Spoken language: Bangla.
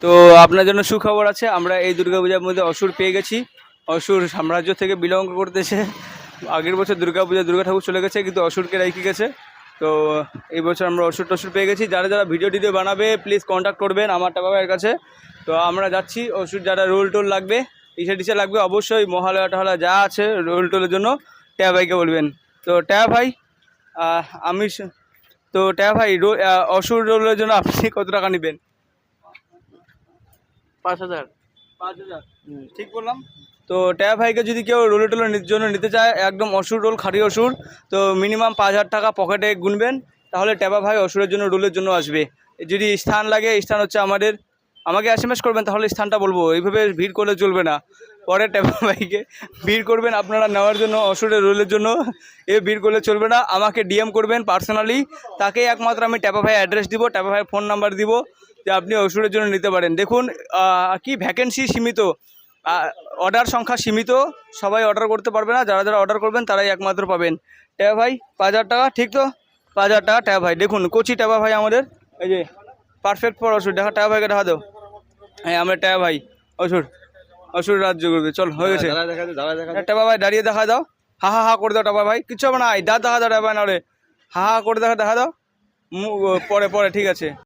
তো আপনার জন্য সুখবর আছে, আমরা এই দুর্গাপূজার মধ্যে অসুর পেয়ে গেছি। অসুর সাম্রাজ্য থেকে বিলং করতেছে। আগের বছর দুর্গা ঠাকুর চলে গেছে, কিন্তু অসুরকে রেখে গেছে। তো এই বছর আমরা অসুর টসুর পেয়ে গেছি। যারা যারা ভিডিও টিডিও বানাবে প্লিজ কন্ট্যাক্ট করবেন আমার টাকা ভাইয়ের কাছে। তো আমরা যাচ্ছি, অসুর যারা রোল টোল লাগবে, টিশার্ট লাগবে, অবশ্যই মহালয়া টহালয়া যা আছে রোল টোলের জন্য ট্যাব ভাইকে বলবেন। তো ট্যাব ভাই আমি তো ট্যাব ভাই অসুর রোলের জন্য আপনি কত টাকা নেবেন? 5,000। 5,000 ঠিক বললাম? তো ট্যাব ভাইকে যদি কেউ রোলে টোলের জন্য নিতে চায়, একদম অসুর রোল, খাঁটি অসুর, তো মিনিমাম 5,000 টাকা পকেটে গুনবেন, তাহলে ট্যাবা ভাই অসুরের জন্য রোলের জন্য আসবে। যদি স্থান লাগে, স্থান হচ্ছে আমাকে SMS করবেন, তাহলে স্থানটা বলবো। এইভাবে ভিড় করলে চলবে না। পরে ট্যাবা ভাইকে ভিড় করবেন আপনারা নেওয়ার জন্য, অসুরের রোলের জন্য ভিড় করলে চলবে না। আমাকে DM করবেন পার্সোনালি, তাকেই একমাত্র আমি ট্যাবা ভাই অ্যাড্রেস দিব, ট্যাবা ভাইয়ের ফোন নাম্বার দিব, যে আপনি অসুরের জন্য নিতে পারেন। দেখুন কি ভ্যাকেন্সি সীমিত, অর্ডার সংখ্যা সীমিত, সবাই অর্ডার করতে পারবে না। যারা যারা অর্ডার করবেন তারাই একমাত্র পাবেন। ট্যাবা ভাই 5,000 টাকা, ঠিক তো? 5,000 টাকা ট্যাবা ভাই। দেখুন কোচি ট্যাবা ভাই আমাদের, এই যে পারফেক্ট ফর অসুর। দেখা ট্যাবা ভাইকে দেখা দাও। হ্যাঁ, আমরা ট্যাবা ভাই অসুর রাজ্য করবে। চল, হয়ে গেছে। ট্যাবা ভাই দাঁড়িয়ে দেখা দাও, হা হা হা করে দাও ট্যাবা ভাই, কিচ্ছু হবে না। দাঁত দেখা দাও ট্যাবা ভাই, নাহলে হা হা করে দেখা দাও। পরে ঠিক আছে।